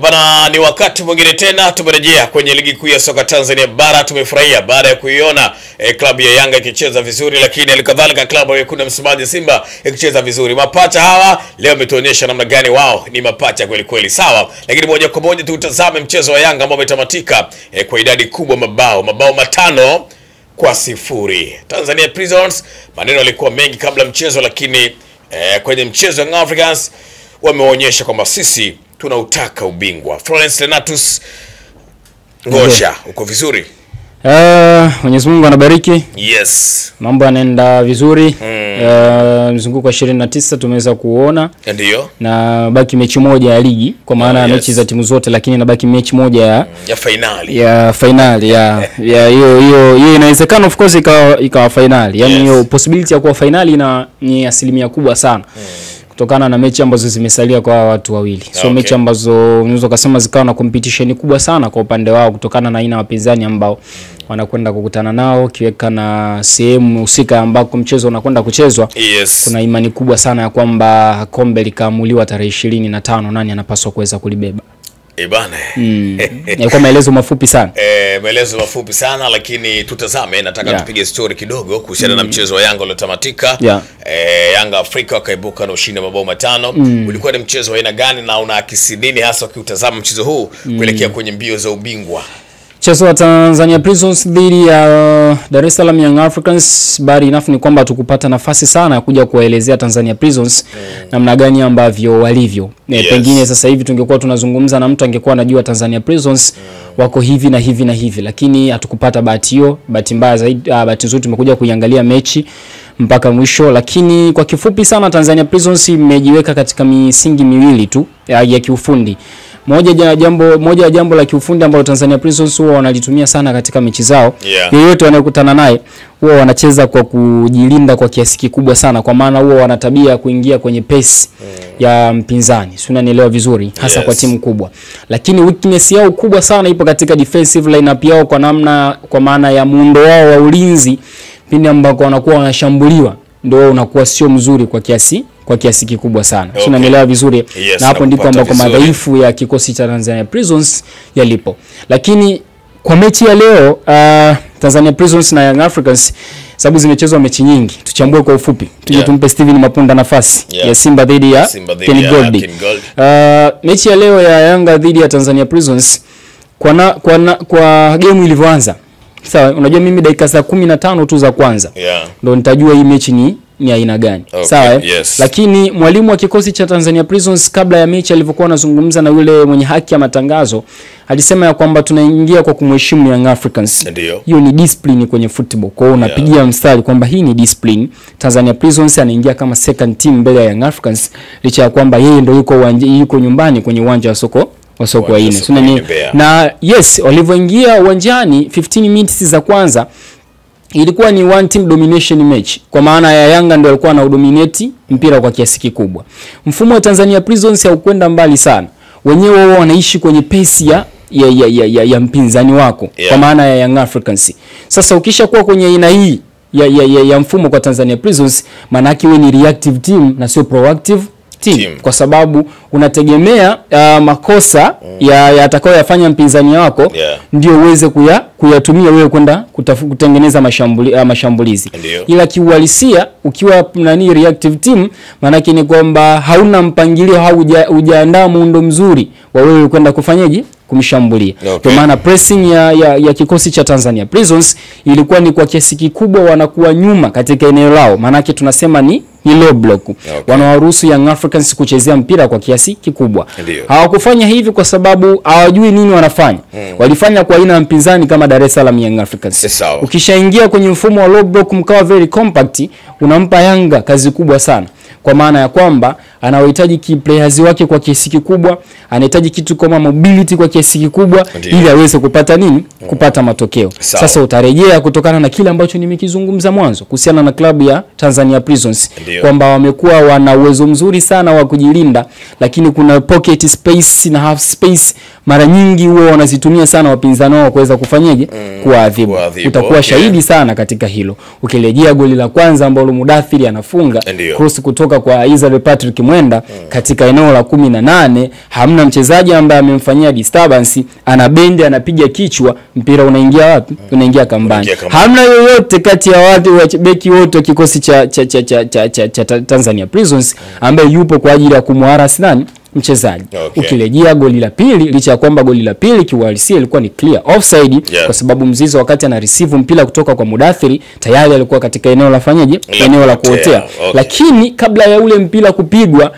Bana, ni wakati mwingine tena tumerejea kwenye ligi kuu ya soka Tanzania bara. Tumefurahia baada ya kuiona klabu ya Yanga ikicheza vizuri, lakini alikadhalika klabu ya kuna msimbaji Simba ikicheza vizuri. Mapacha hawa leo wametuonyesha namna gani wao ni mapacha kweli kweli, sawa. Lakini moja kwa moja tutazame mchezo wa Yanga ambao umetamatika kwa idadi kubwa mabao 5-0 Tanzania Prisons. Maneno yalikuwa mengi kabla mchezo, lakini kwenye mchezo wa Africans wameonyesha kwamba sisi tunautaka ubingwa. Florence Renatus Ngosha, uko vizuri? Mwenyezi Mungu anabariki. Yes. Mambo yanaenda vizuri. Mzunguko wa 29 tumeweza kuona. Ndio. Na baki mechi moja ya ligi kwa maana mechi za timu zote, lakini na baki mechi moja ya finali. Ya finali hiyo inawezekana of course ikawa finali. Yaani hiyo possibility ya kuwa finali ni asilimia kubwa sana. Kutokana na mechi ambazo zimesalia kwa watu wawili. So mechi ambazo unaweza kusema zikawa na competition kubwa sana kwa upande wao kutokana na aina wapinzani ambao wanakwenda kukutana nao, kiweka na sehemu husika ambako mchezo unakwenda kuchezwa. Kuna imani kubwa sana ya kwamba kombe likaamuliwa tarehe 25 nani anapaswa kuweza kulibeba. Bana. Kwa maelezo mafupi sana. Maelezo mafupi sana, lakini tutazame, nataka tupige story kidogo kuhusiana na mchezo wa Yanga uliotamatika. Yanga Afrika wakaibuka na ushindi wa mabao 5. Ulikuwa ni mchezo wa aina gani na unaakisi nini hasa ukiutazama mchezo huu kuelekea kwenye mbio za ubingwa? Mchezo wa Tanzania Prisons dhidi ya Dar es Salaam Young Africans, bari enough ni kwamba tukupata nafasi sana ya kuja kuwaelezea Tanzania Prisons namna gani ambavyo walivyo. Pengine sasa hivi tungekuwa tunazungumza na mtu angekuwa anajua Tanzania Prisons wako hivi na hivi na hivi, lakini hatukupata bahati hiyo. Bahati mbaya zaidi, bahati nzuri tumekuja kuiangalia mechi mpaka mwisho. Lakini kwa kifupi sana, Tanzania Prisons imejiweka katika misingi miwili tu ya kiufundi. Moja ya jambo la kiufundi ambalo Tanzania Prisons huwa wanalitumia sana katika mechi zao. Yeyote wanayokutana naye huwa wanacheza kwa kujilinda kwa kiasi kikubwa sana, kwa maana huwa wanatabia kuingia kwenye pace ya mpinzani. Si unanielewa vizuri, hasa kwa timu kubwa. Lakini weakness yao kubwa sana ipo katika defensive lineup yao, kwa maana ya muundo wao wa ulinzi pindi ambako wanakuwa wanashambuliwa ndio unakuwa sio mzuri kwa kiasi kikubwa sana. Unanielewa vizuri. Na hapo ndipo ambako madhaifu ya kikosi cha Tanzania Prisons yalipo. Lakini kwa mechi ya leo Tanzania Prisons na Young Africans, sababu zimechezwa mechi nyingi, tuchambue kwa ufupi. Tuje tumpe Steven Mapunda nafasi ya Simba dhidi ya Ken Gold. Mechi ya leo ya Yanga dhidi ya Tanzania Prisons kwa game ilivyoanza. Sawa, unajua mimi dakika za 15 tu za kwanza ndio nitajua hii mechi ni aina gani. Sawa, lakini mwalimu wa kikosi cha Tanzania Prisons kabla ya mechi alivyokuwa anazungumza na yule mwenye haki ya matangazo, alisema ya kwamba tunaingia kwa kumheshimu Young Africans. Hiyo ni discipline kwenye football. Kwa hiyo unapigia mstari kwamba hii ni discipline. Tanzania Prisons anaingia kama second team mbele ya Young Africans, licha ya kwamba yeye ndio yuko nyumbani kwenye uwanja wa soko wa ine. Na walivyoingia uwanjani 15 minutes za kwanza ilikuwa ni one team domination match, kwa maana ya Yanga ndio alikuwa na dominate mpira kwa kiasi kikubwa. Mfumo wa Tanzania Prisons haukwenda mbali sana. Wenyewe wao wanaishi kwenye pace ya mpinzani wako, kwa maana ya Young Africans. Sasa ukisha kuwa kwenye aina hii ya mfumo kwa Tanzania Prisons, maana yake wewe ni reactive team na sio proactive team. Kwa sababu unategemea makosa yatakayoyafanya mpinzani wako ndio uweze kuyatumia wewe kwenda kutengeneza mashambulizi. Ila kiuhalisia ukiwa reactive team, maana yake ni kwamba hauna mpangilio, hujaandaa muundo mzuri wa wewe kwenda kufanyaje kumshambulia. Kwa maana pressing ya kikosi cha Tanzania Prisons ilikuwa ni kwa kiasi kikubwa wanakuwa nyuma katika eneo lao, maana yake tunasema ni low block. Wanawaruhusu Young Africans kuchezea mpira kwa kiasi kikubwa. Hawakufanya hivi kwa sababu hawajui nini wanafanya. Walifanya kwa aina ya mpinzani kama Dar es Salaam Young Africans. Ukishaingia kwenye mfumo wa low block mkawa very compact, unampa Yanga kazi kubwa sana. Kwa maana ya kwamba anahitaji players wake kwa kiasi kikubwa, anahitaji kitu kama mobility kwa kiasi kikubwa ili aweze kupata kupata matokeo. Sasa utarejea kutokana na kile ambacho nimekizungumza mwanzo kuhusiana na klabu ya Tanzania Prisons, kwamba wamekuwa wana uwezo mzuri sana wa kujilinda, lakini kuna pocket space na half space mara nyingi huwa wanazitumia sana wapinzani wao kuweza kufanyaje kuadhibu. Utakuwa shahidi sana katika hilo. Ukirejea goli la kwanza ambalo Mudathiri anafunga cross kutoka kwa Isaac Patrick Mwenda katika eneo la 18, hamna mchezaji ambaye amemfanyia disturbance, ana bendi anapiga kichwa, mpira unaingia wapi? Unaingia kambani. Hamna yoyote kati ya watu wa beki wote wa kikosi cha Tanzania Prisons ambaye yupo kwa ajili ya kumharasi nani mchezaji. Ukirejea goli la pili, licha ya kwamba goli la pili kiuhalisia ilikuwa ni clear offside, kwa sababu Mzize wakati ana receive mpira kutoka kwa Mudathiri tayari alikuwa katika eneo la fanyaje, eneo la kuotea. Lakini kabla ya ule mpira kupigwa,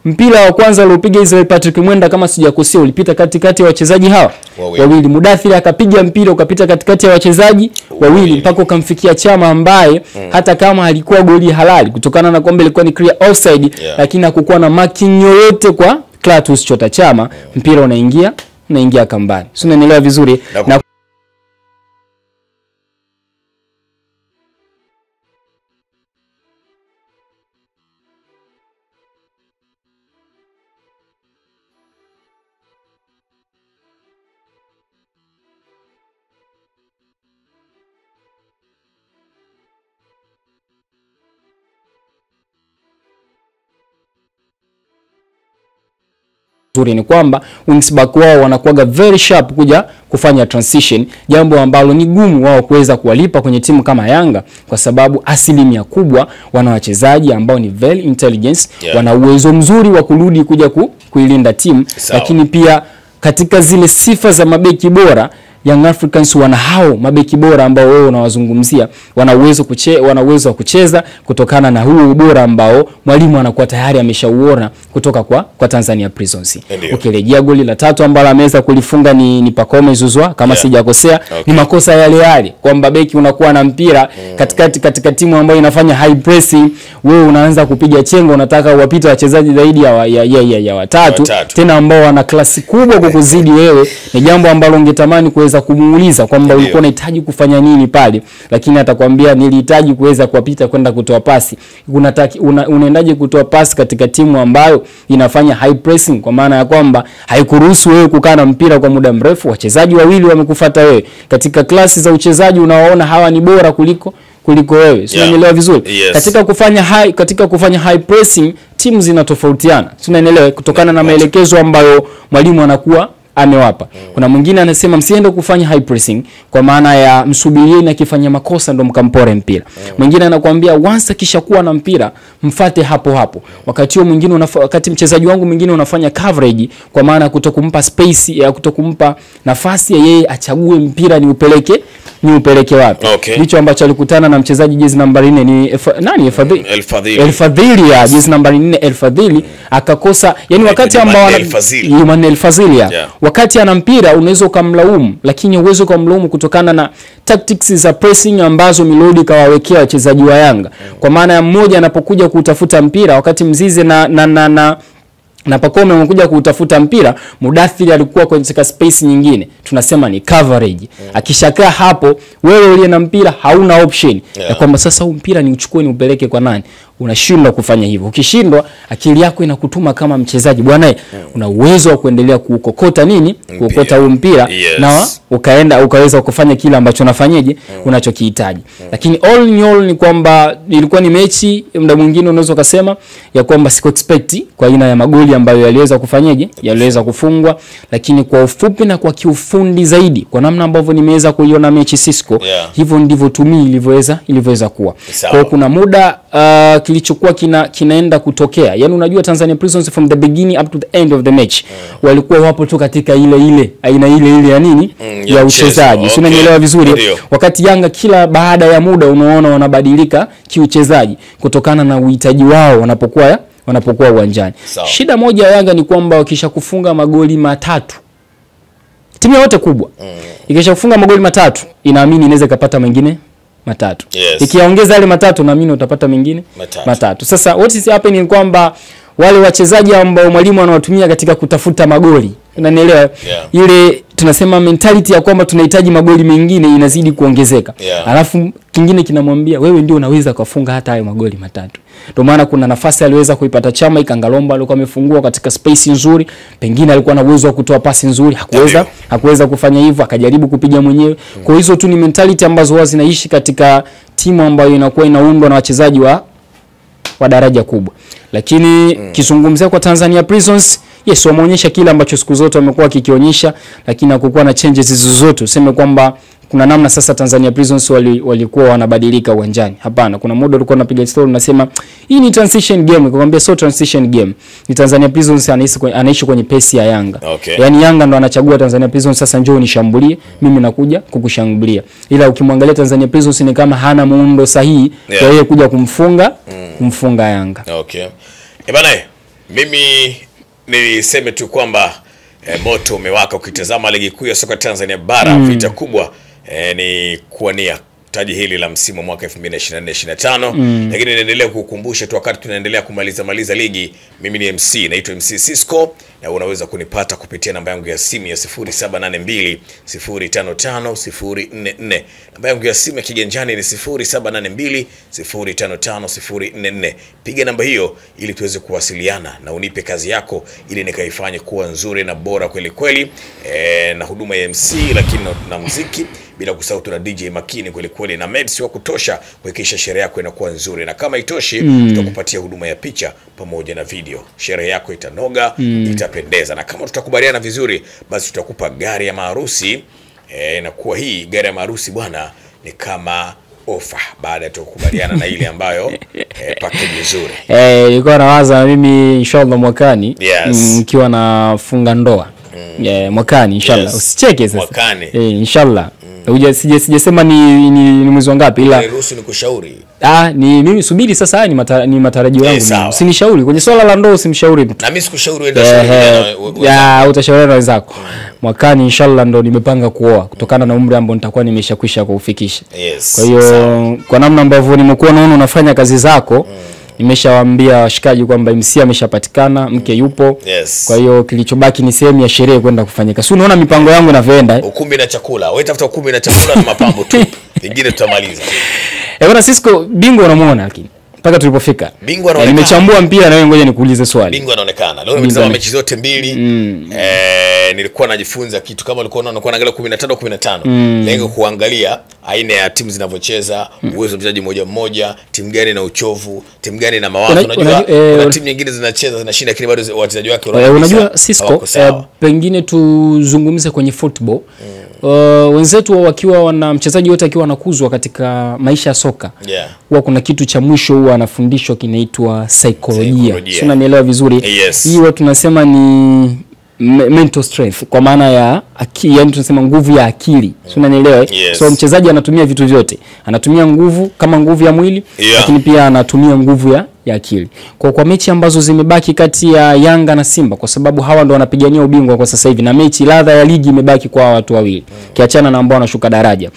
mpira wa kwanza aliopiga Israel Patrick Mwenda kama sijakosea ulipita katikati ya wachezaji hawa wawili. Mudathiri akapiga mpira ukapita katikati ya wachezaji wawili mpaka ukamfikia Chama ambaye hata kama alikuwa goli halali kutokana na kwamba ilikuwa ni clear offside, lakini hakukuwa na marking yoyote kwa Clatous Chota Chama, mpira unaingia kambani. Sio, unanielewa vizuri? Na zuri ni kwamba wings back wao wanakuwa very sharp kuja kufanya transition, jambo ambalo ni gumu wao kuweza kuwalipa kwenye timu kama Yanga, kwa sababu asilimia kubwa wana wachezaji ambao ni very intelligence, wana uwezo mzuri wa kurudi kuja kuilinda timu. Lakini pia katika zile sifa za mabeki bora, Young Africans wana hao mabeki bora ambao wewe unawazungumzia, wana uwezo wa kucheza kutokana na huo ubora ambao mwalimu anakuwa tayari ameshauona kutoka kwa Tanzania Prisons. Ukirejea goli la tatu ambalo ameweza kulifunga ni Pacome Zouzoua kama sijakosea, ni makosa yale kwamba beki unakuwa na mpira katika timu ambayo inafanya high pressing, wewe unaanza kupiga chengo, unataka uwapite wachezaji zaidi ya watatu tena ambao wana klasi kubwa kukuzidi wewe. Ni jambo ambalo ungetamani kuweza kumuuliza kwamba ulikuwa unahitaji kufanya nini pale, lakini atakwambia nilihitaji kuweza kuwapita kwenda kutoa pasi. Unaendaje kutoa pasi katika timu ambayo inafanya high pressing, kwa maana ya kwamba haikuruhusu wewe kukaa na mpira kwa muda mrefu, wachezaji wawili wamekufuata wewe katika klasi za uchezaji, unawaona hawa ni bora kuliko wewe. Sio, unaelewa vizuri? Katika kufanya high pressing timu zinatofautiana. Sio, unaelewa, kutokana na maelekezo ambayo mwalimu anakuwa amewapa. Kuna mwingine anasema msiende kufanya high pressing kwa maana ya msubirieni akifanya makosa ndo mkampore mpira. Mwingine anakuambia once kishakuwa na mpira mfate hapo. Wakati huo mwingine wakati mchezaji wangu mwingine unafanya coverage kwa maana kutokumpa space ya kutokumpa nafasi ya yeye achague mpira ni upeleke wapi. Hicho ambacho alikutana na mchezaji jezi namba 4 ni El Fadhili ya jezi namba 4 El Fadhili akakosa, yani wakati ambao El Fadhili wakati ana mpira unaweza kumlaumu, lakini uwezo kumlaumu kutokana na tactics za pressing ambazo Milodi kawawekea wachezaji wa Yanga. Kwa maana ya mmoja anapokuja kutafuta mpira wakati Mzize na Pacome wamekuja kutafuta mpira, Mudathiri alikuwa kwenye space nyingine, tunasema ni coverage. Akishakaa hapo, wewe uliye na mpira hauna option ya kwamba sasa huu mpira ni uchukue ni upeleke kwa nani. Unashindwa kufanya hivyo. Ukishindwa, akili yako inakutuma kama mchezaji, bwana una uwezo wa kuendelea kuukokota kuokota huo mpira na ukaweza kufanya kile ambacho unafanyaje unachokihitaji. Lakini all in all ni kwamba ilikuwa ni mechi, muda mwingine unaweza kusema ya kwamba siko expect kwa aina ya magoli ambayo yaliweza kufanyaje, yaliweza kufungwa, lakini kwa ufupi na kwa kiufundi zaidi, kwa namna ambavyo nimeweza kuiona mechi Cisco, hivyo ndivyo tumi ilivyoweza kuwa. Kwa kuna muda kilichokuwa kinaenda kutokea, yani unajua Tanzania Prisons from the beginning up to the end of the match walikuwa wapo tu katika aina ile ya nini ya uchezaji. Sio, unanielewa vizuri? Wakati Yanga kila baada ya muda unaona wanabadilika kiuchezaji kutokana na uhitaji wao wanapokuwa uwanjani. Shida moja ya Yanga ni kwamba wakisha kufunga magoli matatu, timu yote kubwa ikisha kufunga magoli matatu inaamini inaweza kupata mengine matatu. Ikiongeza yale matatu naamini utapata mengine matatu. Sasa what is happening kwamba wale wachezaji ambao mwalimu anawatumia katika kutafuta magoli, unanielewa, ile tunasema mentality ya kwamba tunahitaji magoli mengine inazidi kuongezeka. Alafu kingine kinamwambia wewe ndio unaweza kufunga hata hayo magoli matatu. Ndio maana kuna nafasi aliweza kuipata Chama Ikangalomba, alikuwa amefungua katika space nzuri, pengine alikuwa na uwezo wa kutoa pasi nzuri, hakuweza kufanya hivyo, akajaribu kupiga mwenyewe. Kwa hizo tu ni mentality ambazo huwa zinaishi katika timu ambayo inakuwa inaundwa na wachezaji wa wa daraja kubwa. Lakini kizungumzia kwa Tanzania Prisons, yes, wameonyesha kile ambacho siku zote wamekuwa kikionyesha, lakini hakukuwa na changes zozote. Useme kwamba kuna namna sasa Tanzania Prisons walikuwa wanabadilika uwanjani. Hapana, kuna muda ulikuwa unapiga story unasema hii ni transition game. Nikwambia so transition game. Ni Tanzania Prisons anaishi kwenye pace ya Yanga. Okay. Yaani Yanga ndo anachagua Tanzania Prisons, sasa njoo nishambulie, mimi nakuja kukushambulia. Ila ukimwangalia Tanzania Prisons ni kama hana muundo sahihi kwa yeye kuja kumfunga Yanga. Okay. Bana, mimi niseme tu kwamba moto umewaka ukitazama ligi kuu ya soka Tanzania bara. Vita kubwa ni kuwania taji hili la msimu wa mwaka 2024-25. Lakini naendelea kukukumbusha tu wakati tunaendelea kumaliza ligi, mimi ni MC, naitwa MC Cisco, na unaweza kunipata kupitia namba yangu ya simu ya 0782 055 044. Namba yangu ya simu ya kiganjani ni 0782 055 044. Piga namba hiyo ili tuweze kuwasiliana na unipe kazi yako ili nikaifanye kuwa nzuri na bora kweli kweli, na huduma ya MC lakini na muziki, bila kusahau tuna DJ makini kweli kweli na meds wa kutosha kuhakikisha sherehe yako inakuwa nzuri. Na kama itoshi, tutakupatia huduma ya picha pamoja na video. Sherehe yako itanoga, itapendeza. Na kama tutakubaliana vizuri, basi tutakupa gari ya maharusi. Na kuwa hii gari ya maharusi bwana ni kama ofa baada ya tukubaliana na ile ambayo package nzuri. Nilikuwa nawaza mimi inshallah mwakani nikiwa nafunga ndoa. Mwakani inshallah. Usicheke sasa. Mwakani. Inshallah. Sijasema ni mwezi wangapi, ila niruhusu nikushauri. Ni mimi subiri sasa, ni matarajio yangu. Usinishauri kwenye swala la ndoa, usimshauri mtu. Na mimi sikushauri wewe, shauri utashauriana na wenzako. Mwakani inshallah ndo nimepanga kuoa kutokana na umri ambao nitakuwa nimeshakwisha kuufikisha. Kwa hiyo kwa namna ambavyo nimekuwa naona unafanya kazi zako, nimeshawaambia washikaji kwamba MC ameshapatikana, mke yupo. Kwa hiyo kilichobaki ni sehemu ya sherehe kwenda kufanyika. Si unaona mipango yangu inavyoenda? Ukumbi na chakula. Wewe tafuta ukumbi na chakula na mapambo tu. Vingine tutamaliza. Bwana Cisco, bingwa unamuona lakini mpaka tulipofika. Bingwa anaonekana. Nimechambua mpira na wewe ngoja nikuulize swali. Bingwa anaonekana. Leo nimezama mechi zote mbili. Nilikuwa najifunza kitu kama ulikuwa unaangalia 15 lengo kuangalia aina ya timu zinavyocheza, uwezo wa mchezaji mmoja, timu gani na uchovu, timu gani na mawazo. Unajua kuna timu nyingine zinacheza zinashinda lakini bado wachezaji wake unajua Cisco, pengine tuzungumze kwenye football. Wenzetu wakiwa wana mchezaji wote akiwa anakuzwa katika maisha ya soka, huwa kuna kitu cha mwisho huwa anafundishwa kinaitwa saikolojia. Sio, unanielewa vizuri? Hii watu tunasema ni mental strength, kwa maana ya akili, yani tunasema nguvu ya akili. Sio, unanielewa? So mchezaji anatumia vitu vyote. Anatumia nguvu kama nguvu ya mwili, lakini pia anatumia nguvu ya akili. Kwa mechi ambazo zimebaki kati ya Yanga na Simba, kwa sababu hawa ndo wanapigania ubingwa kwa sasa hivi, na mechi ladha ya ligi imebaki kwa watu wawili, kiachana na ambao wanashuka daraja.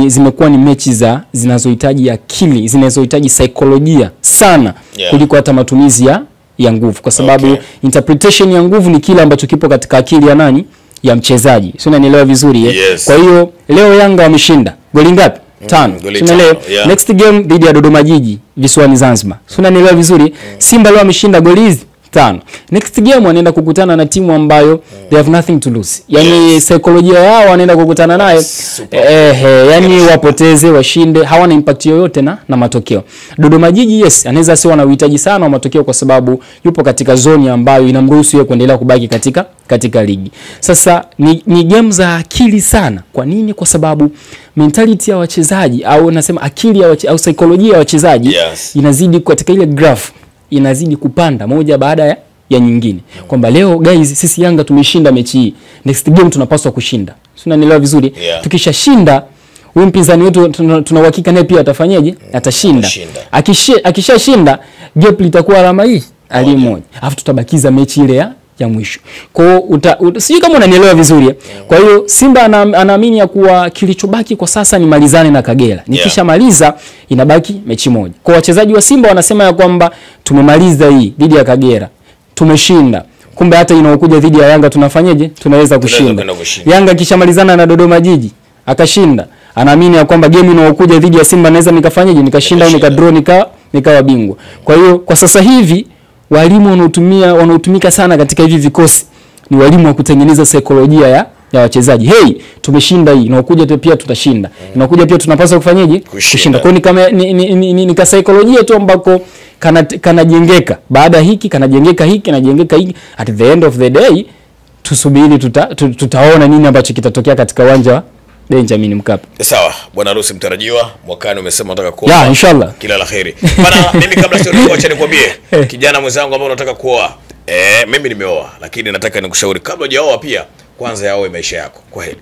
Zimekuwa ni mechi zinazohitaji akili, zinazohitaji saikolojia sana kuliko hata matumizi ya nguvu, kwa sababu interpretation ya nguvu ni kile ambacho kipo katika akili ya nani? Ya mchezaji. Sio, unanielewa vizuri? Kwa hiyo leo Yanga wameshinda goli ngapi? 5. Tunaelewa. Next game dhidi ya Dodoma Jiji visiwani Zanzibar. Sio, unanielewa vizuri? Simba leo wameshinda goli hizi 5. Next game wanaenda kukutana na timu ambayo they have nothing to lose. Yani saikolojia yao wanaenda kukutana nayo yani wapoteze washinde, hawana impact yoyote na matokeo. Dodoma Jiji anaweza siwa na uhitaji sana wa matokeo kwa sababu yupo katika zoni ambayo inamruhusu yeye kuendelea kubaki katika ligi. Sasa ni game za akili sana. Kwa nini? Kwa sababu mentality ya wachezaji au nasema akili ya au saikolojia ya wachezaji inazidi katika ile graph, inazidi kupanda moja baada ya nyingine. Kwamba leo guys, sisi Yanga tumeshinda mechi hii, next game tunapaswa kushinda. Sio, unanielewa vizuri? Tukishashinda huyu mpinzani wetu tuna uhakika naye pia atafanyaje? Atashinda. Akishashinda gap litakuwa alama hii moja. Alafu tutabakiza mechi ile ya mwisho. Kwa hiyo sijui kama unanielewa vizuri. Kwa hiyo Simba anaamini ya kuwa kilichobaki kwa sasa ni malizane na Kagera. Nikishamaliza inabaki mechi moja. Kwa wachezaji wa Simba wanasema ya kwamba tumemaliza hii dhidi ya Kagera, tumeshinda. Kumbe hata inaokuja dhidi ya Yanga tunafanyaje? Tunaweza kushinda. Yanga kishamalizana na Dodoma Jiji akashinda, anaamini ya kwamba game inaokuja dhidi ya Simba naweza nikafanyaje? Nikashinda au nikadraw nikawa bingwa. Kwa hiyo kwa sasa hivi walimu wanaotumika sana katika hivi vikosi ni walimu wa kutengeneza saikolojia ya wachezaji. Hey, tumeshinda hii, inakuja pia tutashinda. Inakuja pia tunapaswa kufanyaje? Kushinda. Kwa hiyo ni kama ni kisaikolojia tu ambako kanajengeka. Baada hiki kanajengeka hiki, kanajengeka hiki. At the end of the day tusubiri tutaona nini ambacho kitatokea katika uwanja wa Benjamin Mkapa. Sawa, bwana harusi mtarajiwa, mwakani umesema unataka kuoa. Ya, inshallah. Kila la kheri. Bana, mimi kabla sijakuacha nikwambie, kijana mwenzangu ambaye unataka kuoa, mimi nimeoa, lakini nataka nikushauri kabla hujaoa pia kwanza yaoe maisha yako. Kwaheri.